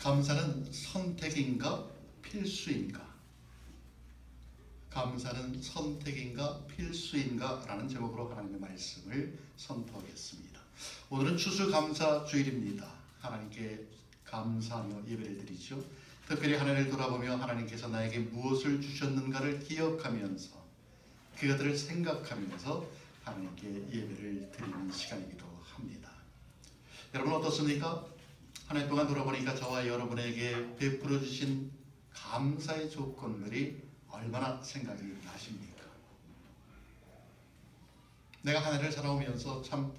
감사는 선택인가 필수인가? 감사는 선택인가 필수인가? 라는 제목으로 하나님의 말씀을 선포하겠습니다. 오늘은 추수감사주일입니다. 하나님께 감사하며 예배를 드리죠. 특별히 하나님을 돌아보며 하나님께서 나에게 무엇을 주셨는가를 기억하면서 그것들을 생각하면서 하나님께 예배를 드리는 시간이기도 합니다. 여러분 어떻습니까? 한 해 동안 돌아보니까 저와 여러분에게 베풀어 주신 감사의 조건들이 얼마나 생각이 나십니까? 내가 한 해를 살아오면서 참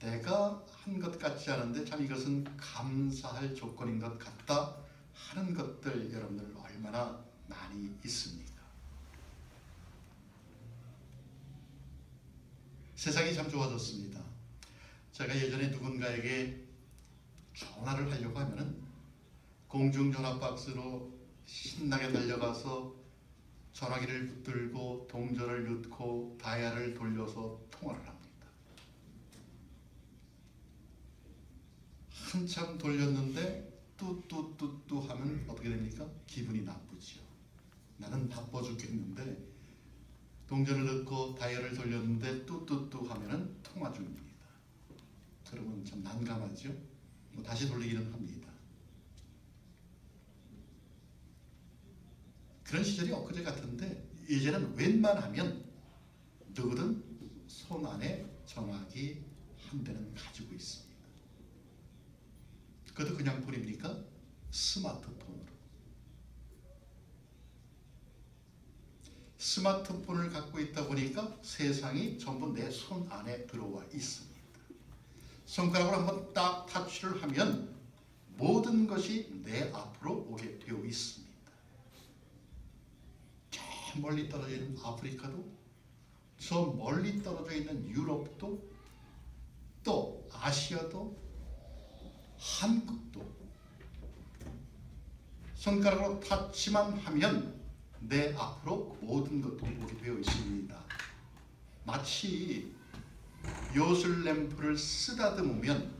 내가 한 것 같지 않은데 참 이것은 감사할 조건인 것 같다 하는 것들 여러분들 얼마나 많이 있습니까? 세상이 참 좋아졌습니다. 제가 예전에 누군가에게 전화를 하려고 하면은 공중전화 박스로 신나게 달려가서 전화기를 붙들고 동전을 넣고 다이얼을 돌려서 통화를 합니다. 한참 돌렸는데 뚜뚜뚜뚜 하면 어떻게 됩니까? 기분이 나쁘죠. 나는 바빠 죽겠는데 동전을 넣고 다이얼을 돌렸는데 뚜뚜뚜 하면은 통화 중입니다. 그러면 참 난감하죠. 다시 돌리기는 합니다. 그런 시절이 엊그제 같은데 이제는 웬만하면 누구든 손 안에 전화기 한 대는 가지고 있습니다. 그것도 그냥 버립니까? 스마트폰으로. 스마트폰을 갖고 있다 보니까 세상이 전부 내 손 안에 들어와 있습니다. 손가락으로 한번 딱 타치를 하면 모든 것이 내 앞으로 오게 되어 있습니다. 저 멀리 떨어져 있는 아프리카도, 저 멀리 떨어져 있는 유럽도, 또 아시아도, 한국도 손가락으로 타치만 하면 내 앞으로 모든 것들이 오게 되어 있습니다. 마치 요술 램프를 쓰다듬으면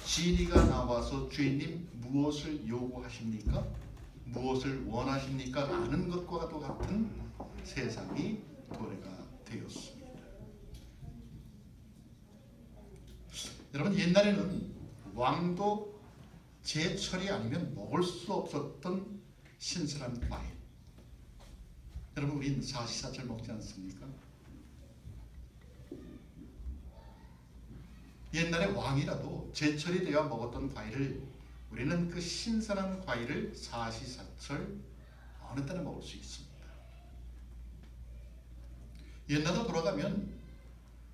지니가 나와서 주인님 무엇을 요구하십니까? 무엇을 원하십니까? 라는 것과 같은 세상이 도래가 되었습니다. 여러분 옛날에는 왕도 제철이 아니면 먹을 수 없었던 신선한 과일. 여러분 우리는 사시사철 먹지 않습니까? 옛날에 왕이라도 제철이 되어 먹었던 과일을 우리는 그 신선한 과일을 사시사철 어느 때나 먹을 수 있습니다. 옛날로 돌아가면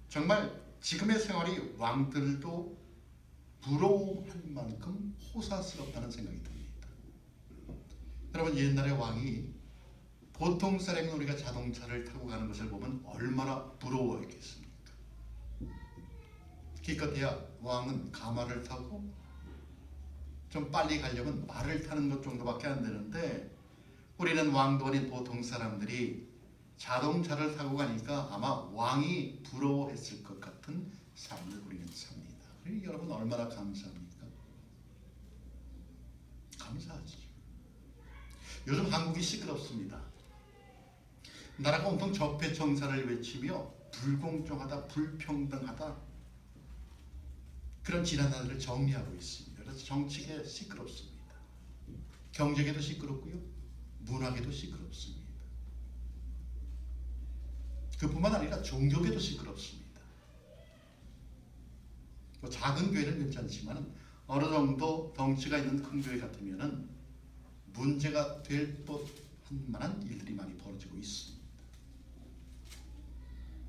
정말 지금의 생활이 왕들도 부러워할 만큼 호사스럽다는 생각이 듭니다. 여러분 옛날에 왕이 보통 사람이 우리가 자동차를 타고 가는 것을 보면 얼마나 부러워했겠습니까? 기껏해야 왕은 가마를 타고 좀 빨리 가려면 말을 타는 것 정도밖에 안 되는데 우리는 왕도 아닌 보통 사람들이 자동차를 타고 가니까 아마 왕이 부러워했을 것 같은 삶을 우리는 삽니다. 여러분 얼마나 감사합니까? 감사하지. 요즘 한국이 시끄럽습니다. 나라가 온통 적폐청산을 외치며 불공정하다, 불평등하다 그런 지난날을 정리하고 있습니다. 그래서 정치계 시끄럽습니다. 경제계도 시끄럽고요. 문화계도 시끄럽습니다. 그뿐만 아니라 종교계도 시끄럽습니다. 뭐 작은 교회는 괜찮지만 어느 정도 덩치가 있는 큰 교회 같으면 문제가 될 법한 만한 일들이 많이 벌어지고 있습니다.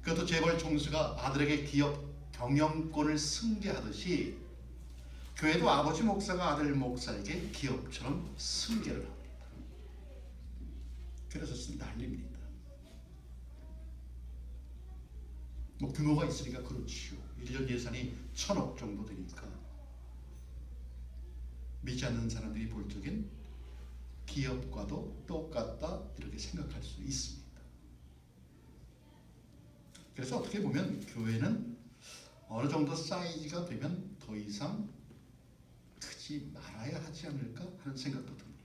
그것도 재벌 총수가 아들에게 기업 경영권을 승계하듯이 교회도 아버지 목사가 아들 목사에게 기업처럼 승계를 합니다. 그래서 난립니다. 뭐 규모가 있으니까 그렇지요. 1년 예산이 1,000억 정도 되니까 믿지 않는 사람들이 볼 적엔 기업과도 똑같다 이렇게 생각할 수 있습니다. 그래서 어떻게 보면 교회는 어느 정도 사이즈가 되면 더 이상 크지 하지 말아야 하지 않을까 하는 생각도 듭니다.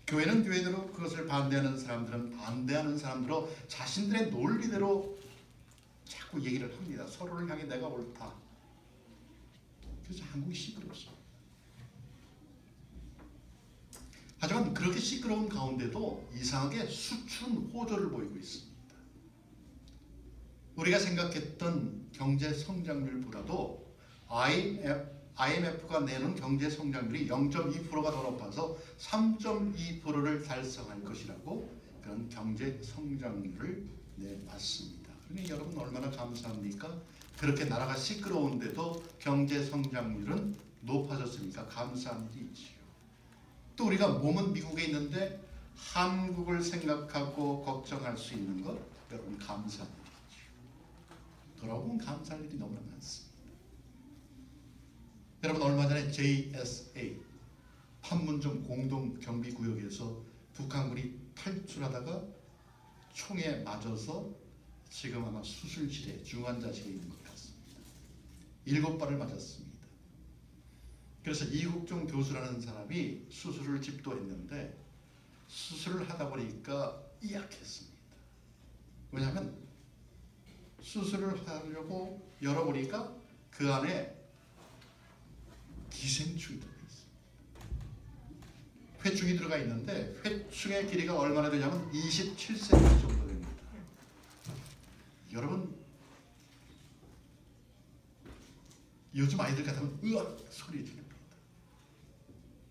교회는 교회대로, 그것을 반대하는 사람들은 반대하는 사람들로 자신들의 논리대로 자꾸 얘기를 합니다. 서로를 향해 내가 옳다. 그래서 한국이 시끄럽습니다. 하지만 그렇게 시끄러운 가운데도 이상하게 수출은 호조를 보이고 있습니다. 우리가 생각했던 경제 성장률보다도 IMF가 내는 경제 성장률이 0.2%가 더 높아서 3.2%를 달성할 것이라고 그런 경제 성장률을 내놨습니다. 그러니 여러분 얼마나 감사합니까? 그렇게 나라가 시끄러운데도 경제 성장률은 높아졌으니까 감사한 일이지요. 또 우리가 몸은 미국에 있는데 한국을 생각하고 걱정할 수 있는 것, 여러분 감사한 일이죠. 돌아보면 감사할 일이 너무나 많습니다. 여러분 얼마 전에 JSA 판문점 공동경비구역에서 북한군이 탈출하다가 총에 맞아서 지금 아마 수술실에 중환자실에 있는 것 같습니다. 7발을 맞았습니다. 그래서 이국종 교수라는 사람이 수술을 집도했는데 수술을 하다 보니까 이약했습니다. 왜냐하면 수술을 하려고 열어보니까 그 안에 기생충이 들어가 있습니다. 회충이 들어가 있는데 회충의 길이가 얼마나 되냐면 27cm 정도 됩니다. 여러분 요즘 아이들 같으면 으악 소리 지릅니다.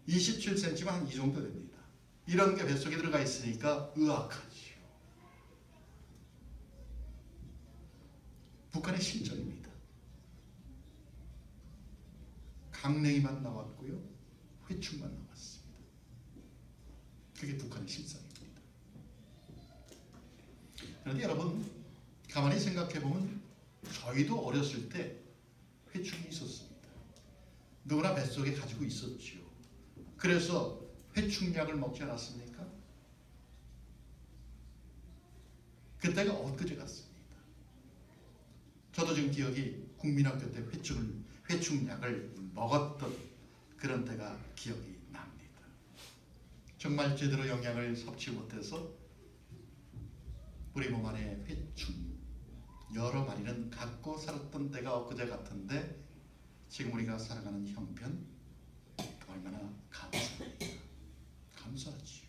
27cm면 한 이 정도 됩니다. 이런 게 뱃속에 들어가 있으니까 의악하지요. 북한의 실정입니다. 강냉이만 나왔고요. 회충만 나왔습니다. 그게 북한의 실상입니다. 그런데 여러분 가만히 생각해보면 저희도 어렸을 때 회충이 있었습니다. 누구나 뱃속에 가지고 있었죠. 그래서 회충약을 먹지 않았습니까? 그때가 엊그제 같습니다. 저도 지금 기억이 국민학교 때 회충약을 먹었던 그런 때가 기억이 납니다. 정말 제대로 영양을 섭취 못해서 우리 몸 안에 회충 여러 마리는 갖고 살았던 때가 엊그제 같은데 지금 우리가 살아가는 형편 얼마나 감사합니다. 감사하지요.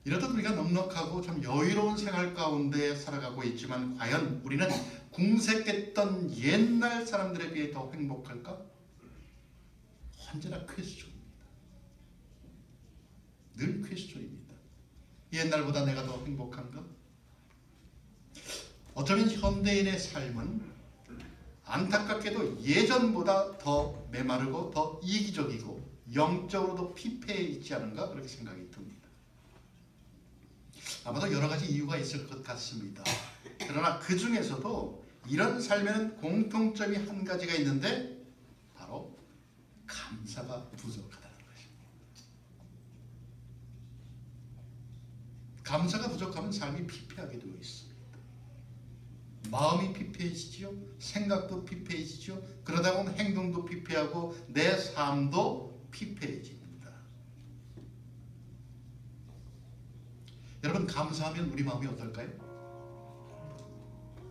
이렇듯 우리가 넉넉하고 참 여유로운 생활 가운데 살아가고 있지만 과연 우리는 궁색했던 옛날 사람들에 비해 더 행복할까? 언제나 퀘스천입니다. 늘 퀘스천입니다. 옛날보다 내가 더 행복한가? 어쩌면 현대인의 삶은 안타깝게도 예전보다 더 메마르고 더 이기적이고 영적으로도 피폐해 있지 않은가 그렇게 생각이 듭니다. 아마도 여러 가지 이유가 있을 것 같습니다. 그러나 그 중에서도 이런 삶에는 공통점이 한 가지가 있는데 바로 감사가 부족하다는 것입니다. 감사가 부족하면 삶이 피폐하게 되어 있습니다. 마음이 피폐해지죠. 생각도 피폐해지죠. 그러다 보면 행동도 피폐하고 내 삶도 피폐해집니다. 여러분 감사하면 우리 마음이 어떨까요?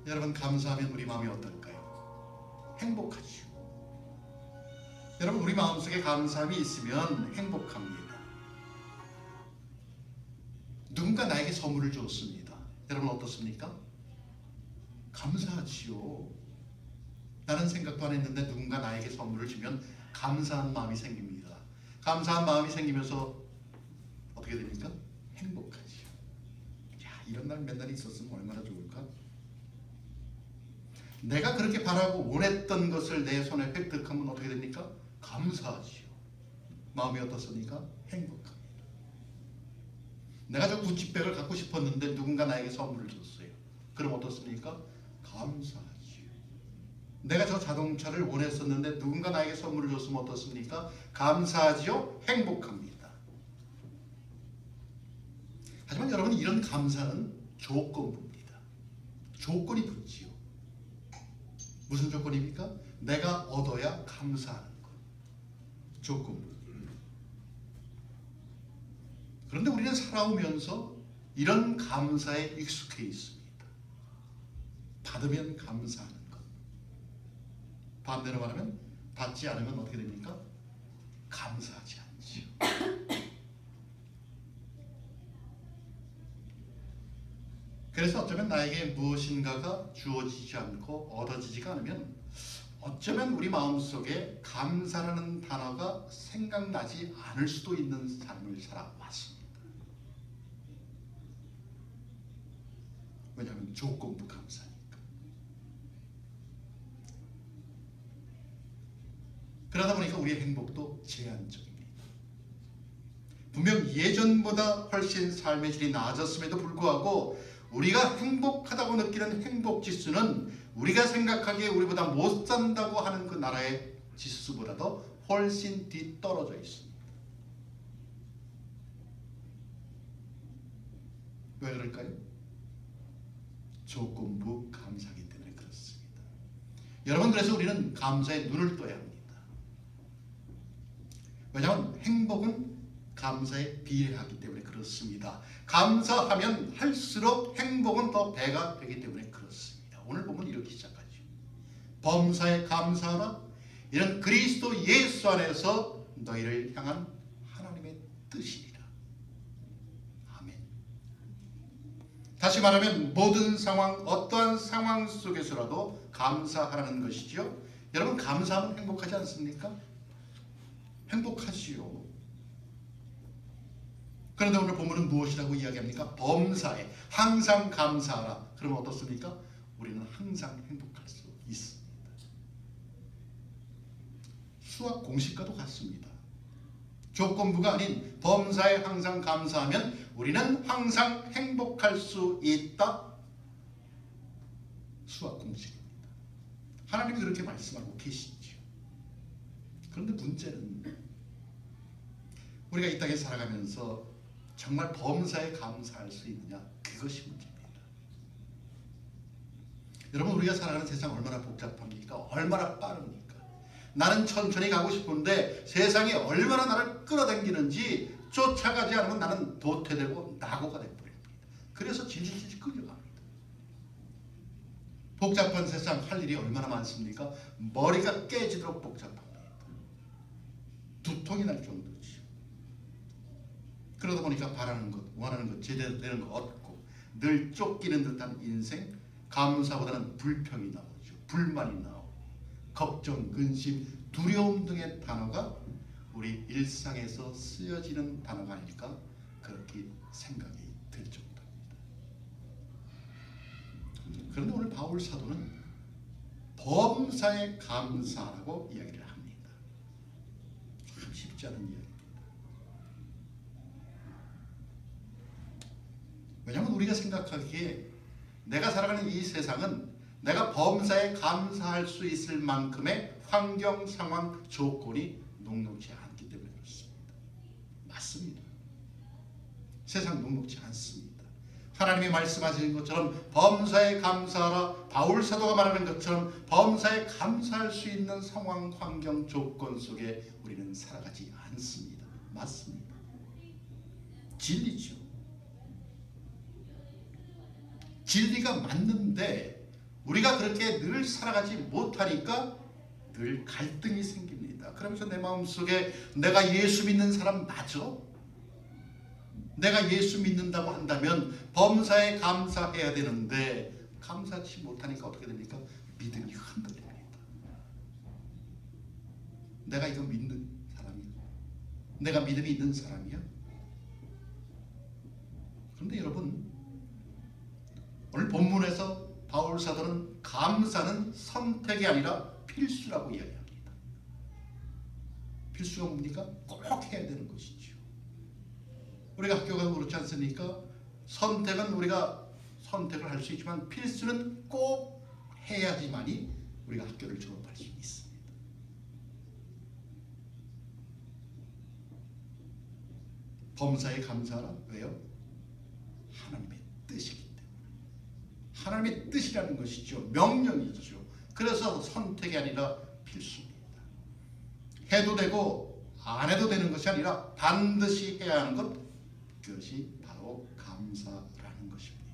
여러분 감사하면 우리 마음이 어떨까요? 행복하죠. 여러분 우리 마음속에 감사함이 있으면 행복합니다. 누군가 나에게 선물을 줬습니다. 여러분 어떻습니까? 감사하지요. 나는 생각도 안 했는데 누군가 나에게 선물을 주면 감사한 마음이 생깁니다. 감사한 마음이 생기면서 어떻게 됩니까? 행복하지요. 야, 이런 날 맨날 있었으면 얼마나 좋을까? 내가 그렇게 바라고 원했던 것을 내 손에 획득하면 어떻게 됩니까? 감사하지요. 마음이 어떻습니까? 행복합니다. 내가 저 구찌백을 갖고 싶었는데 누군가 나에게 선물을 줬어요. 그럼 어떻습니까? 감사하지요. 내가 저 자동차를 원했었는데 누군가 나에게 선물을 줬으면 어떻습니까? 감사하지요. 행복합니다. 하지만 여러분 이런 감사는 조건부입니다. 조건이 붙지요. 무슨 조건입니까? 내가 얻어야 감사하는 것. 조건부. 그런데 우리는 살아오면서 이런 감사에 익숙해 있습니다. 받으면 감사하는 것. 반대로 말하면 받지 않으면 어떻게 됩니까? 감사하지 않죠. 그래서 어쩌면 나에게 무엇인가가 주어지지 않고 얻어지지가 않으면 어쩌면 우리 마음속에 감사라는 단어가 생각나지 않을 수도 있는 삶을 살아왔습니다. 왜냐하면 조건부 감사니까. 그러다 보니까 우리의 행복도 제한적입니다. 분명 예전보다 훨씬 삶의 질이 나아졌음에도 불구하고 우리가 행복하다고 느끼는 행복지수는 우리가 생각하기에 우리보다 못 산다고 하는 그 나라의 지수보다도 훨씬 뒤떨어져 있습니다. 왜 그럴까요? 조건부 감사이기 때문에 그렇습니다. 여러분, 그래서 우리는 감사에 눈을 떠야 합니다. 왜냐하면 행복은 감사에 비례하기 때문에 그렇습니다. 감사하면 할수록 행복은 더 배가 되기 때문에 그렇습니다. 오늘 보면 이렇게 시작하죠. 범사에 감사하라. 이는 그리스도 예수 안에서 너희를 향한 하나님의 뜻이니라. 아멘. 다시 말하면 모든 상황, 어떠한 상황 속에서라도 감사하라는 것이죠. 여러분, 감사하면 행복하지 않습니까? 행복하지요. 그런데 오늘 본문은 무엇이라고 이야기합니까? 범사에 항상 감사하라. 그러면 어떻습니까? 우리는 항상 행복할 수 있습니다. 수학 공식과도 같습니다. 조건부가 아닌 범사에 항상 감사하면 우리는 항상 행복할 수 있다. 수학 공식입니다. 하나님이 그렇게 말씀하고 계시죠. 그런데 문제는 우리가 이 땅에 살아가면서 정말 범사에 감사할 수 있느냐, 그것이 문제입니다. 여러분, 우리가 살아가는 세상 얼마나 복잡합니까? 얼마나 빠릅니까? 나는 천천히 가고 싶은데 세상이 얼마나 나를 끌어당기는지 쫓아가지 않으면 나는 도태되고 낙오가 되어버립니다. 그래서 질질 끌려갑니다. 복잡한 세상 할 일이 얼마나 많습니까? 머리가 깨지도록 복잡합니다. 두통이 날 정도죠. 그러다 보니까 바라는 것, 원하는 것, 제대로 되는 거 얻고 늘 쫓기는 듯한 인생, 감사보다는 불평이 나오죠. 불만이 나오고 걱정, 근심, 두려움 등의 단어가 우리 일상에서 쓰여지는 단어가 아닐까, 그렇게 생각이 들 정도입니다. 그런데 오늘 바울 사도는 범사에 감사라고 이야기를 합니다. 참 쉽지 않은 이야기입니다. 왜냐하면 우리가 생각하기에 내가 살아가는 이 세상은 내가 범사에 감사할 수 있을 만큼의 환경, 상황, 조건이 녹록지 않기 때문에 그렇습니다. 맞습니다. 세상 녹록지 않습니다. 하나님이 말씀하신 것처럼 범사에 감사하라, 바울 사도가 말하는 것처럼 범사에 감사할 수 있는 상황, 환경, 조건 속에 우리는 살아가지 않습니다. 맞습니다. 진리죠. 진리가 맞는데 우리가 그렇게 늘 살아가지 못하니까 늘 갈등이 생깁니다. 그러면서 내 마음속에 내가 예수 믿는 사람 맞아? 내가 예수 믿는다고 한다면 범사에 감사해야 되는데 감사치 못하니까 어떻게 됩니까? 믿음이 흔들립니다. 내가 이거 믿는 사람이야? 내가 믿음이 있는 사람이야? 그런데 여러분, 오늘 본문에서 바울 사도는 감사는 선택이 아니라 필수라고 이야기합니다. 필수가 뭡니까? 꼭 해야 되는 것이죠. 우리가 학교 가고 그렇지 않습니까? 선택은 우리가 선택을 할 수 있지만 필수는 꼭 해야지만이 우리가 학교를 졸업할 수 있습니다. 범사에 감사하라. 왜요? 하나님의 뜻이기 때문에. 하나님의 뜻이라는 것이죠. 명령이죠. 그래서 선택이 아니라 필수입니다. 해도 되고 안 해도 되는 것이 아니라 반드시 해야 하는 것, 그것이 바로 감사라는 것입니다.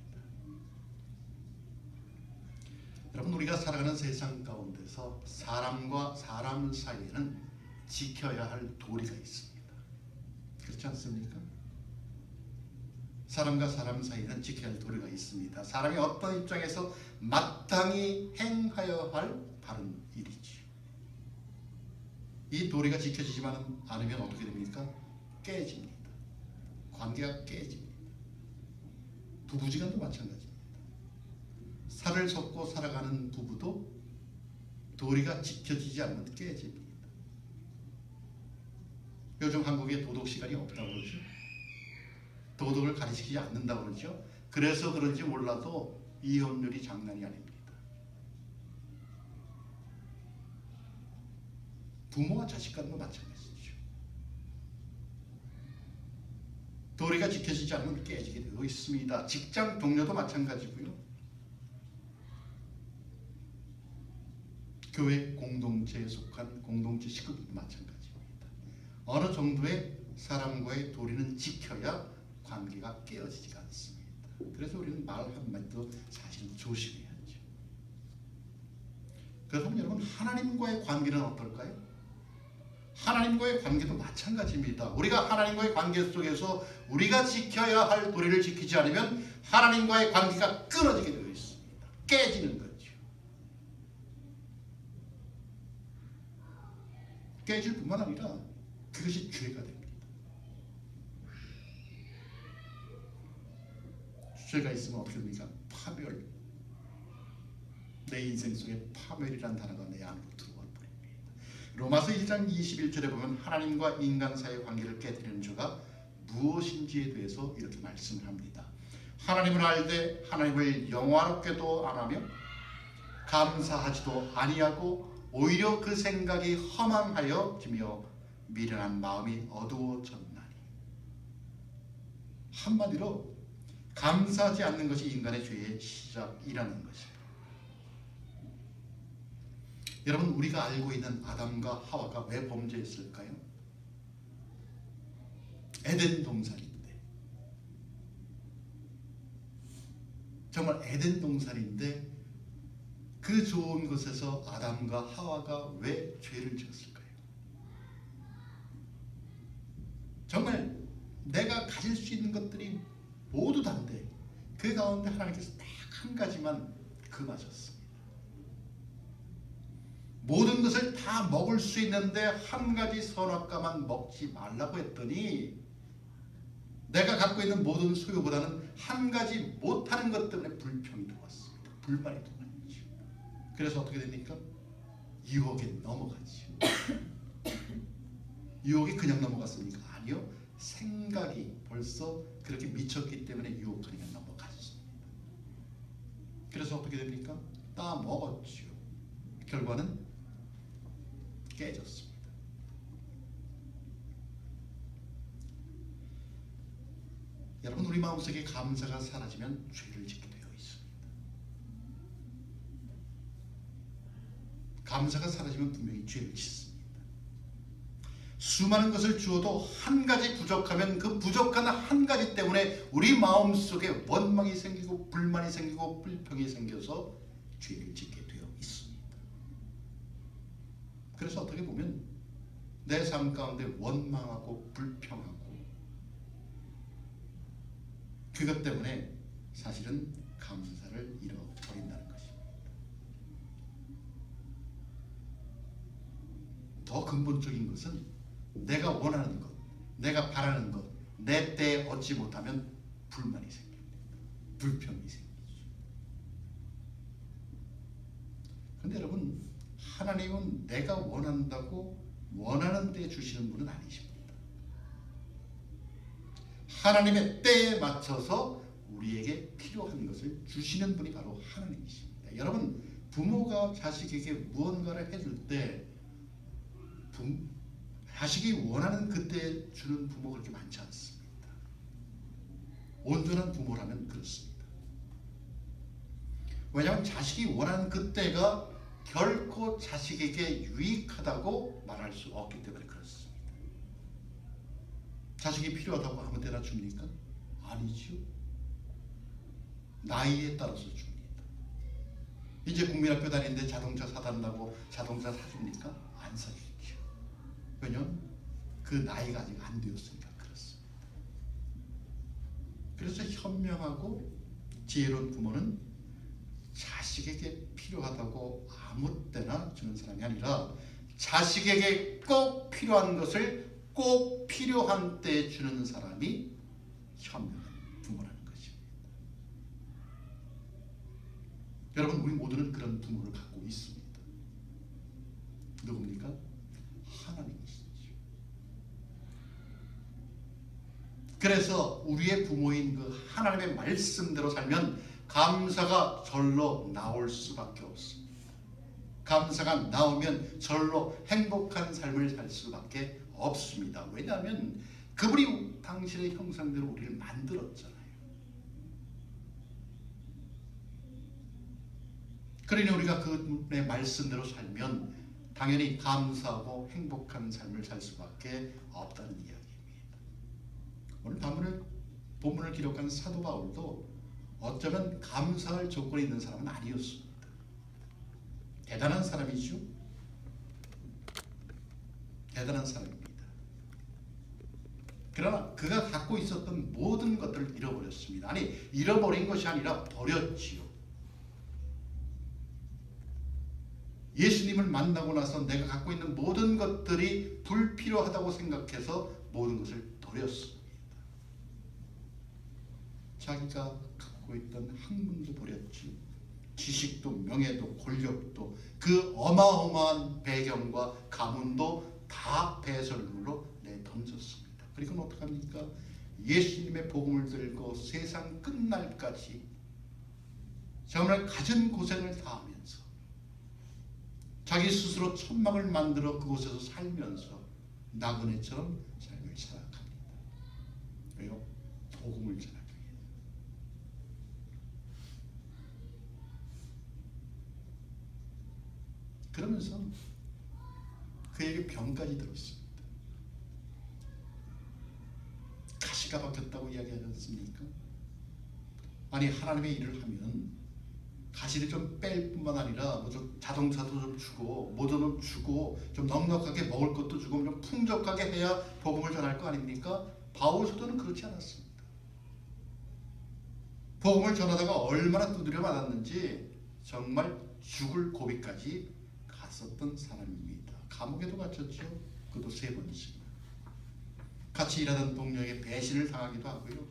여러분, 우리가 살아가는 세상 가운데서 사람과 사람 사이에는 지켜야 할 도리가 있습니다. 그렇지 않습니까? 사람과 사람 사이에는 지켜야 할 도리가 있습니다. 사람이 어떤 입장에서 마땅히 행하여 할 바른 일이지. 이 도리가 지켜지지 않으면 어떻게 됩니까? 깨집니다. 관계가 깨집니다. 부부지간도 마찬가지입니다. 살을 섞고 살아가는 부부도 도리가 지켜지지 않으면 깨집니다. 요즘 한국에 도덕 시간이 없다고 그러죠. 도덕을 가르치지 않는다고 그러죠. 그래서 그런지 몰라도 이혼율이 장난이 아닙니다. 부모와 자식 간도 마찬가지죠. 도리가 지켜지지 않으면 깨지게 되고 있습니다. 직장 동료도 마찬가지고요. 교회 공동체에 속한 공동체 식구도 마찬가지입니다. 어느 정도의 사람과의 도리는 지켜야 관계가 깨어지지가 않습니다. 그래서 우리는 말 한마디도 사실 조심해야죠. 그럼 여러분, 하나님과의 관계는 어떨까요? 하나님과의 관계도 마찬가지입니다. 우리가 하나님과의 관계 속에서 우리가 지켜야 할 도리를 지키지 않으면 하나님과의 관계가 끊어지게 되어 있습니다. 깨지는 거죠. 깨질 뿐만 아니라 그것이 죄가 됩니다. 죄가 있으면 어떻게 됩니까? 파멸. 내 인생 속에 파멸이라는 단어가 내 안으로 들어와 버립니다. 로마서 1장 21절에 보면 하나님과 인간 사이의 관계를 깨뜨리는 죄가 무엇인지에 대해서 이렇게 말씀을 합니다. 하나님을 알되 하나님을 영화롭게도 안 하며 감사하지도 아니하고 오히려 그 생각이 허망하여지며 미련한 마음이 어두워졌나니. 한마디로 감사하지 않는 것이 인간의 죄의 시작이라는 것입니다. 여러분, 우리가 알고 있는 아담과 하와가 왜 범죄했을까요? 에덴 동산인데, 정말 에덴 동산인데 그 좋은 곳에서 아담과 하와가 왜 죄를 지었을까요? 정말 내가 가질 수 있는 것들이 모두 다인데 그 가운데 하나님께서 딱 한 가지만 금하셨습니다. 모든 것을 다 먹을 수 있는데 한 가지 선악과만 먹지 말라고 했더니 내가 갖고 있는 모든 소유보다는 한 가지 못하는 것 때문에 불평이 들어왔습니다. 불만이 들어왔죠. 그래서 어떻게 됩니까? 유혹에 넘어가죠. 유혹이 그냥 넘어갔습니까? 아니요. 생각이 벌써 그렇게 미쳤기 때문에 유혹하니까 넘어갔습니다. 그래서 어떻게 됩니까? 따먹었죠. 결과는 깨졌습니다. 여러분, 우리 마음속에 감사가 사라지면 죄를 짓게 되어 있습니다. 감사가 사라지면 분명히 죄를 짓습니다. 수많은 것을 주어도 한 가지 부족하면 그 부족한 한 가지 때문에 우리 마음속에 원망이 생기고 불만이 생기고 불평이 생겨서 죄를 짓게 되어 있습니다. 그래서 어떻게 보면 내 삶 가운데 원망하고 불평하고 그것 때문에 사실은 감사를 잃어버린다는 것입니다. 더 근본적인 것은 내가 원하는 것, 내가 바라는 것, 내 때에 얻지 못하면 불만이 생깁니다. 불평이 생기죠. 그런데 여러분, 하나님은 내가 원한다고 원하는 때 주시는 분은 아니십니다. 하나님의 때에 맞춰서 우리에게 필요한 것을 주시는 분이 바로 하나님이십니다. 여러분, 부모가 자식에게 무언가를 해줄 때 자식이 원하는 그때 주는 부모가 그렇게 많지 않습니다. 온전한 부모라면 그렇습니다. 왜냐하면 자식이 원하는 그때가 결코 자식에게 유익하다고 말할 수 없기 때문에 그렇습니다. 자식이 필요하다고 아무 데나 줍니까? 아니죠. 나이에 따라서 줍니다. 이제 국민학교 다니는데 자동차 사달라고 자동차 사줍니까? 안 사주죠. 왜냐하면 그 나이가 아직 안 되었으니까 그렇습니다. 그래서 현명하고 지혜로운 부모는 자식에게 필요하다고 아무 때나 주는 사람이 아니라 자식에게 꼭 필요한 것을 꼭 필요한 때에 주는 사람이 현명한 부모라는 것입니다. 여러분, 우리 모두는 그런 부모를 갖고 있습니다. 누굽니까? 하나님이시죠. 그래서 우리의 부모인 그 하나님의 말씀대로 살면 감사가 절로 나올 수밖에 없습니다. 감사가 나오면 절로 행복한 삶을 살 수밖에 없습니다. 왜냐하면 그분이 당신의 형상대로 우리를 만들었잖아요. 그러니 우리가 그분의 말씀대로 살면 당연히 감사하고 행복한 삶을 살 수밖에 없다는 이야기입니다. 오늘 본문을 기록한 사도 바울도 어쩌면 감사할 조건이 있는 사람은 아니었습니다. 대단한 사람이죠. 대단한 사람입니다. 그러나 그가 갖고 있었던 모든 것들을 잃어버렸습니다. 아니, 잃어버린 것이 아니라 버렸지요. 예수님을 만나고 나서 내가 갖고 있는 모든 것들이 불필요하다고 생각해서 모든 것을 버렸습니다. 자기가 갖고 있던 학문도 버렸지, 지식도 명예도 권력도 그 어마어마한 배경과 가문도 다 배설물로 내던졌습니다. 그리고 어떡합니까? 예수님의 복음을 들고 세상 끝날까지 정말 갖은 고생을 다하면서 자기 스스로 천막을 만들어 그곳에서 살면서 나그네처럼 삶을 살아갑니다. 왜요? 복음을 전하기 위해. 그러면서 그에게 병까지 들었습니다. 가시가 박혔다고 이야기하지 않습니까? 아니, 하나님의 일을 하면 가시를 좀 뺄 뿐만 아니라 뭐 좀 자동차도 좀 주고 뭐도 좀 주고 좀 넉넉하게 먹을 것도 주고 좀 풍족하게 해야 복음을 전할 거 아닙니까? 바울 사도는 그렇지 않았습니다. 복음을 전하다가 얼마나 두드려 맞았는지 정말 죽을 고비까지 갔었던 사람입니다. 감옥에도 갇혔죠. 그것도 3번씩. 같이 일하던 동료에게 배신을 당하기도 하고요.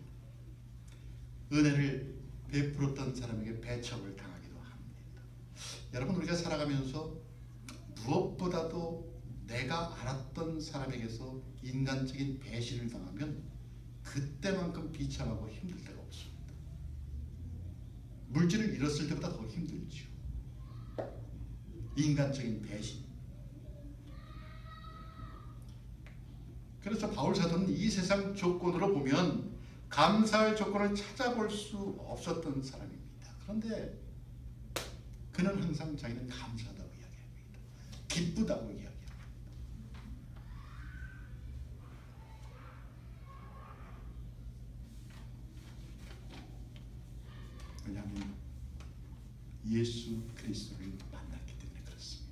은혜를 베풀었던 사람에게 배척을 당하기도 합니다. 여러분, 우리가 살아가면서 무엇보다도 내가 알았던 사람에게서 인간적인 배신을 당하면 그때만큼 비참하고 힘들 때가 없습니다. 물질을 잃었을 때보다 더 힘들죠. 인간적인 배신. 그래서 바울 사도는 이 세상 조건으로 보면 감사할 조건을 찾아볼 수 없었던 사람입니다. 그런데 그는 항상 자기는 감사하다고 이야기합니다. 기쁘다고 이야기합니다. 왜냐하면 예수 그리스도를 만났기 때문에 그렇습니다.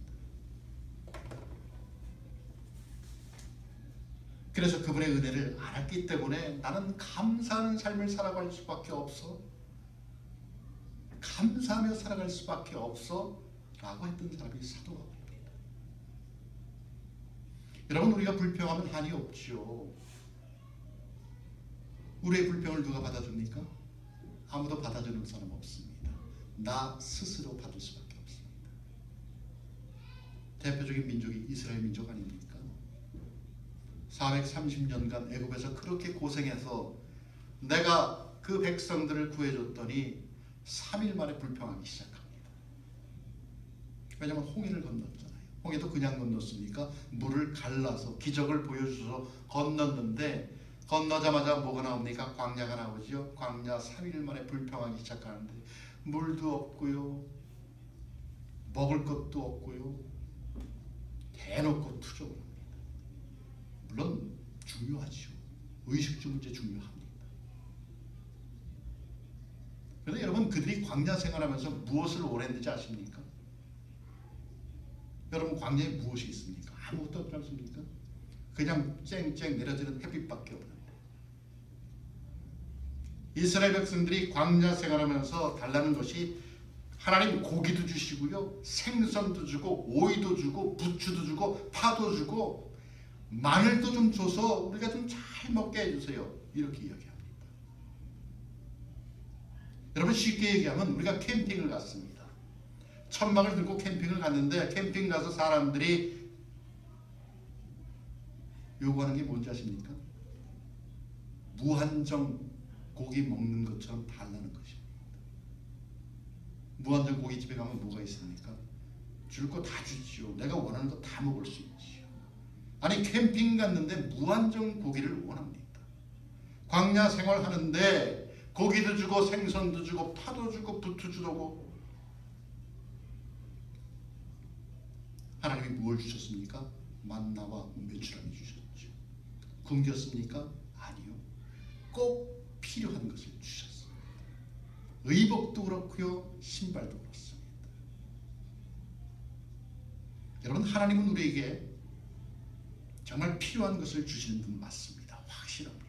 그래서 그분의 은혜를 알았기 때문에 나는 감사하는 삶을 살아갈 수밖에 없어. 감사하며 살아갈 수밖에 없어 라고 했던 사람이 사도 바울입니다. 여러분, 우리가 불평하면 한이 없죠. 우리의 불평을 누가 받아줍니까? 아무도 받아주는 사람 없습니다. 나 스스로 받을 수밖에 없습니다. 대표적인 민족이 이스라엘 민족 아닙니까? 430년간 애굽에서 그렇게 고생해서 내가 그 백성들을 구해줬더니 3일 만에 불평하기 시작합니다. 왜냐하면 홍해를 건넜잖아요. 홍해도 그냥 건넜습니까? 물을 갈라서 기적을 보여주셔서 건넜는데 건너자마자 뭐가 나옵니까? 광야가 나오죠. 광야 3일 만에 불평하기 시작하는데 물도 없고요, 먹을 것도 없고요. 대놓고 투정을 합니다. 물론 중요하죠. 의식주 문제 중요합니다. 그런데 여러분, 그들이 광야 생활하면서 무엇을 오래 했는지 아십니까? 여러분, 광야에 무엇이 있습니까? 아무것도 없지 않습니까? 그냥 쨍쨍 내려지는 햇빛밖에 없는데, 이스라엘 백성들이 광야 생활하면서 달라는 것이 하나님 고기도 주시고요, 생선도 주고, 오이도 주고, 부추도 주고, 파도 주고, 마늘도 좀 줘서 우리가 좀 잘 먹게 해주세요. 이렇게 이야기합니다. 여러분, 쉽게 얘기하면 우리가 캠핑을 갔습니다. 천막을 들고 캠핑을 갔는데, 캠핑 가서 사람들이 요구하는 게 뭔지 아십니까? 무한정 고기 먹는 것처럼 달라는 것입니다. 무한정 고깃집에 가면 뭐가 있습니까? 줄 거 다 주지요. 내가 원하는 거 다 먹을 수 있지요. 아니, 캠핑 갔는데 무한정 고기를 원합니다. 광야 생활하는데 고기도 주고 생선도 주고 파도 주고 부추 주고. 하나님이 무엇을 주셨습니까? 만나와 메추라기 주셨죠. 굶겼습니까? 아니요. 꼭 필요한 것을 주셨습니다. 의복도 그렇고요, 신발도 그렇습니다. 여러분, 하나님은 우리에게 정말 필요한 것을 주시는 분 맞습니다. 확실합니다.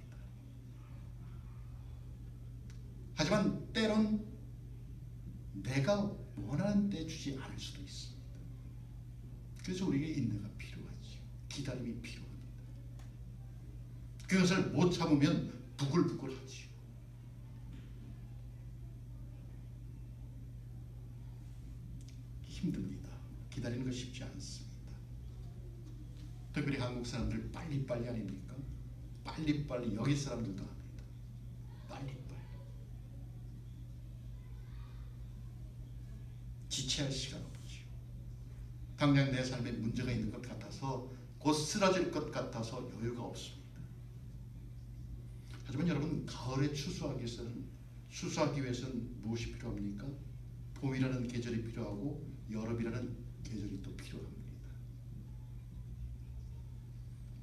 하지만 때론 내가 원하는 때 주지 않을 수도 있습니다. 그래서 우리에게 인내가 필요하죠. 기다림이 필요합니다. 그것을 못 참으면 부글부글하지요. 힘듭니다. 기다리는 거 쉽지 않습니다. 특별히 한국 사람들 빨리빨리 아닙니까? 빨리빨리. 여기 사람들도 합니다. 빨리빨리. 지체할 시간 없지요. 당장 내 삶에 문제가 있는 것 같아서, 곧 쓰러질 것 같아서 여유가 없습니다. 하지만 여러분, 가을에 추수하기 위해서는 무엇이 필요합니까? 봄이라는 계절이 필요하고 여름이라는 계절이 또 필요합니다.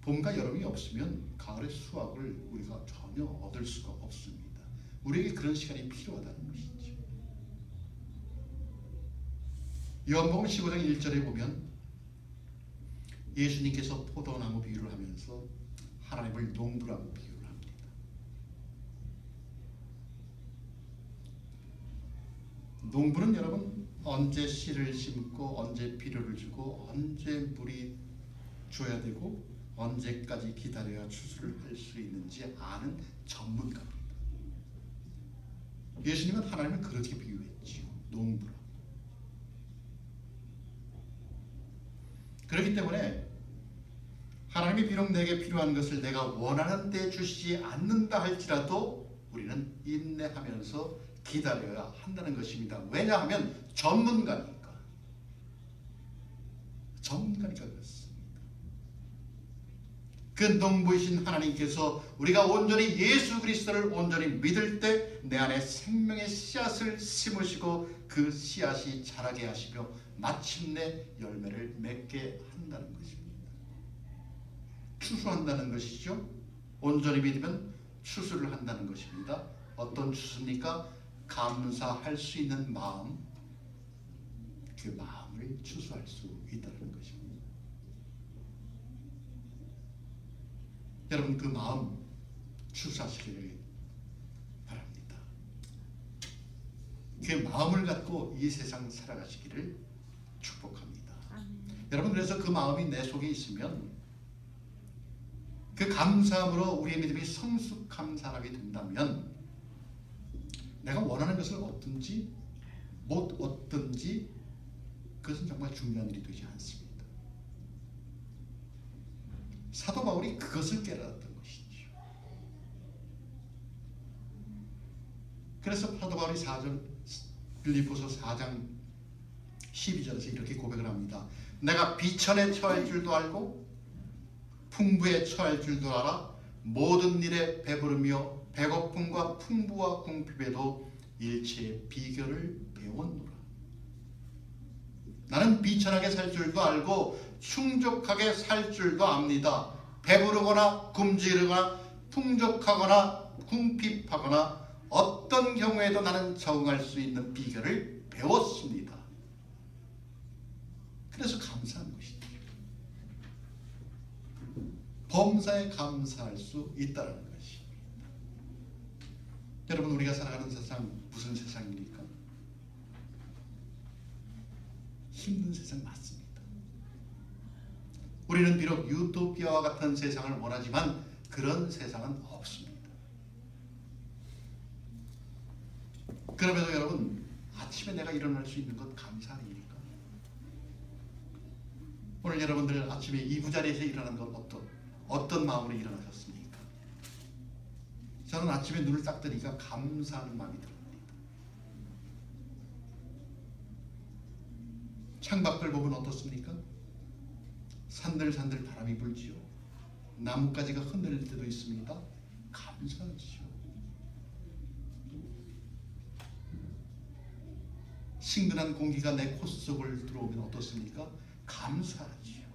봄과 여름이 없으면 가을의 수확을 우리가 전혀 얻을 수가 없습니다. 우리에게 그런 시간이 필요하다는 것이죠. 요한복음 15장 1절에 보면 예수님께서 포도나무 비유를 하면서 하나님을 농부라고 비유를 합니다. 농부는 여러분, 언제 씨를 심고 언제 비료를 주고 언제 물이 줘야 되고 언제까지 기다려야 추수를 할 수 있는지 아는 전문가입니다. 예수님은 하나님을 그렇게 비유했지요. 농부라. 그렇기 때문에 하나님이 비록 내게 필요한 것을 내가 원하는 때 주시지 않는다 할지라도 우리는 인내하면서 기다려야 한다는 것입니다. 왜냐하면 전문가니까 그렇습니다. 그 농부이신 하나님께서 우리가 온전히 예수 그리스도를 온전히 믿을 때 내 안에 생명의 씨앗을 심으시고 그 씨앗이 자라게 하시며 마침내 열매를 맺게 한다는 것입니다. 추수한다는 것이죠. 온전히 믿으면 추수를 한다는 것입니다. 어떤 추수입니까? 감사할 수 있는 마음, 그 마음을 추수할 수 있다는 것입니다. 여러분, 그 마음 추수하시기를 바랍니다. 그 마음을 갖고 이 세상 살아가시기를 축복합니다. 여러분, 그래서 그 마음이 내 속에 있으면 그 감사함으로 우리의 믿음이 성숙한 사람이 된다면 내가 원하는 것을 얻든지 못 얻든지 그것은 정말 중요한 일이 되지 않습니다. 사도 바울이 그것을 깨달았던 것이죠. 그래서 사도 바울이 빌립보서 4장 12절에서 이렇게 고백을 합니다. 내가 비천에 처할 줄도 알고 풍부에 처할 줄도 알아 모든 일에 배부르며 배고픔과 풍부와 궁핍에도 일체의 비결을 배웠노라. 나는 비천하게 살 줄도 알고 충족하게 살 줄도 압니다. 배부르거나 굶주리거나 풍족하거나 궁핍하거나 어떤 경우에도 나는 적응할 수 있는 비결을 배웠습니다. 그래서 감사한 것이죠. 범사에 감사할 수 있다는 것입니다. 여러분, 우리가 살아가는 세상 무슨 세상입니까? 힘든 세상 맞습니다. 우리는 비록 유토피아와 같은 세상을 원하지만 그런 세상은 없습니다. 그럼에도 여러분, 아침에 내가 일어날 수 있는 것 감사 아닙니까? 오늘 여러분들 아침에 이부자리에서 일어난 건 어떤 마음으로 일어나셨습니까? 저는 아침에 눈을 딱 뜨니까 감사하는 마음이 듭니다. 창밖을 보면 어떻습니까? 산들산들 바람이 불지요. 나뭇가지가 흔들릴 때도 있습니다. 감사하지요. 친근한 공기가 내 코 속을 들어오면 어떻습니까? 감사하지요.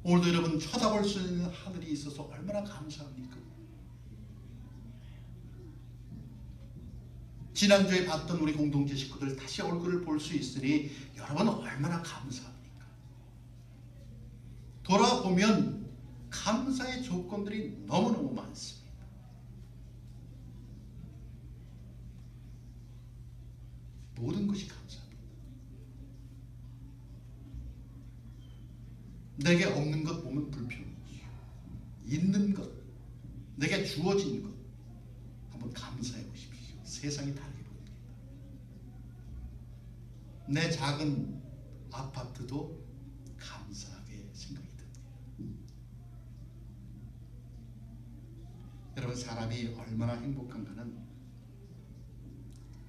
오늘도 여러분 쳐다볼 수 있는 하늘이 있어서 얼마나 감사합니까? 지난주에 봤던 우리 공동체 식구들 다시 얼굴을 볼 수 있으니 여러분 얼마나 감사합니까? 돌아보면 감사의 조건들이 너무너무 많습니다. 모든 것이 감사합니다. 내게 없는 것 보면 불평이지요. 있는 것, 내게 주어진 것 한번 감사해 보십시오. 세상이 다르게 보입니다. 내 작은 아파트도 감사하게 생각이 듭니다. 여러분, 사람이 얼마나 행복한가는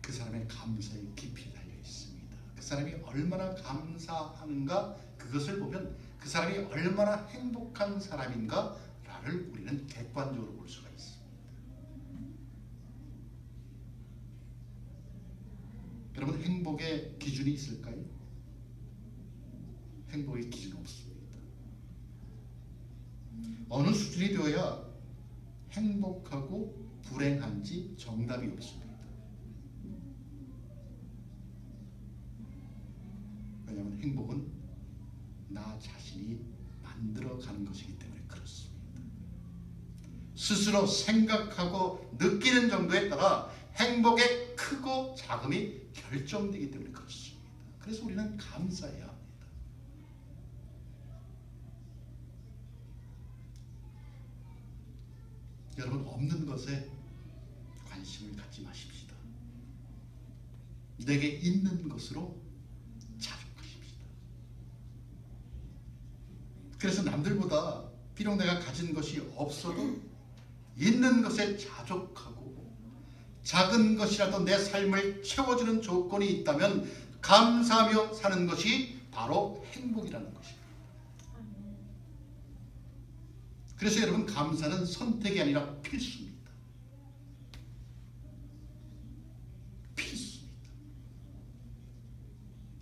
그 사람의 감사의 깊이에 달려 있습니다. 그 사람이 얼마나 감사하는가, 그것을 보면 그 사람이 얼마나 행복한 사람인가를 우리는 객관적으로 볼 수가 있습니다. 여러분, 행복의 기준이 있을까요? 행복의 기준은 없습니다. 어느 수준이 되어야 행복하고 불행한지 정답이 없습니다. 왜냐하면 행복은 나 자신이 만들어가는 것이기 때문에 그렇습니다. 스스로 생각하고 느끼는 정도에 따라 행복의 크고 작음이 결정되기 때문에 그렇습니다. 그래서 우리는 감사해야 합니다. 여러분, 없는 것에 관심을 갖지 마십시다. 내게 있는 것으로 자족하십시다. 그래서 남들보다 비록 내가 가진 것이 없어도 있는 것에 자족하고 작은 것이라도 내 삶을 채워주는 조건이 있다면 감사하며 사는 것이 바로 행복이라는 것입니다. 그래서 여러분, 감사는 선택이 아니라 필수입니다. 필수입니다.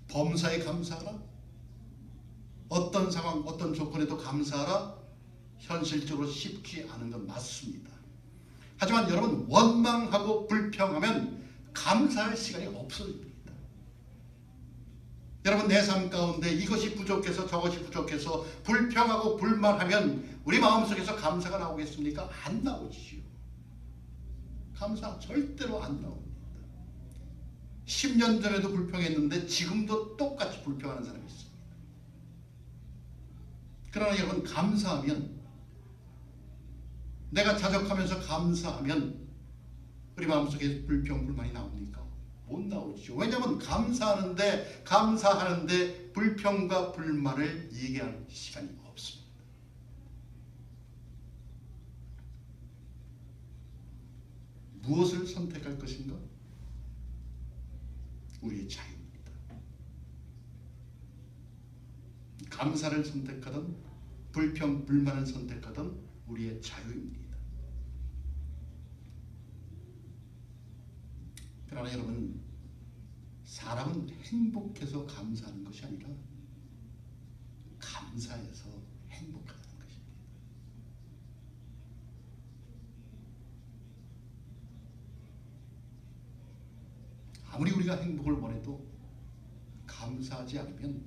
범사에 감사하라. 어떤 상황, 어떤 조건에도 감사하라. 현실적으로 쉽지 않은 건 맞습니다. 하지만 여러분, 원망하고 불평하면 감사할 시간이 없어집니다. 여러분, 내 삶 가운데 이것이 부족해서 저것이 부족해서 불평하고 불만하면 우리 마음속에서 감사가 나오겠습니까? 안 나오지요. 감사 절대로 안 나옵니다. 10년 전에도 불평했는데 지금도 똑같이 불평하는 사람이 있습니다. 그러나 여러분, 감사하면, 내가 자족하면서 감사하면 우리 마음속에 불평, 불만이 나옵니까? 못 나오죠. 왜냐하면 감사하는데 불평과 불만을 얘기할 시간이 없습니다. 무엇을 선택할 것인가? 우리의 자유입니다. 감사를 선택하든 불평, 불만을 선택하든 우리의 자유입니다. 그러나 여러분, 사람은 행복해서 감사하는 것이 아니라 감사해서 행복하다는 것입니다. 아무리 우리가 행복을 원해도 감사하지 않으면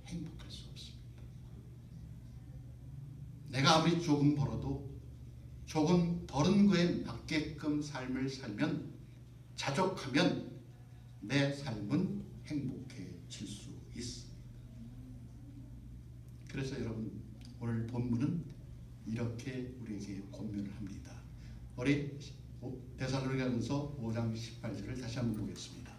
행복할 수 없습니다. 내가 아무리 조금 벌어도 조금 벌은 거에 맞게끔 삶을 살면, 자족하면 내 삶은 행복해질 수 있습니다. 그래서 여러분, 오늘 본문은 이렇게 우리에게 권면을 합니다. 우리 데살로니가전서 5장 18절을 다시 한번 보겠습니다.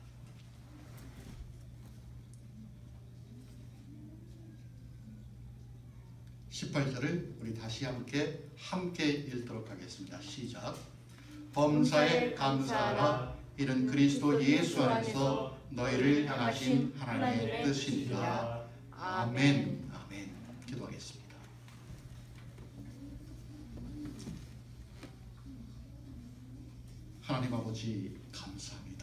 18절을 우리 다시 함께 읽도록 하겠습니다. 시작. 범사에 감사하라. 이는 그리스도 예수 안에서 너희를 향하신 하나님의 뜻이니라. 아멘. 아멘. 기도하겠습니다. 하나님 아버지, 감사합니다.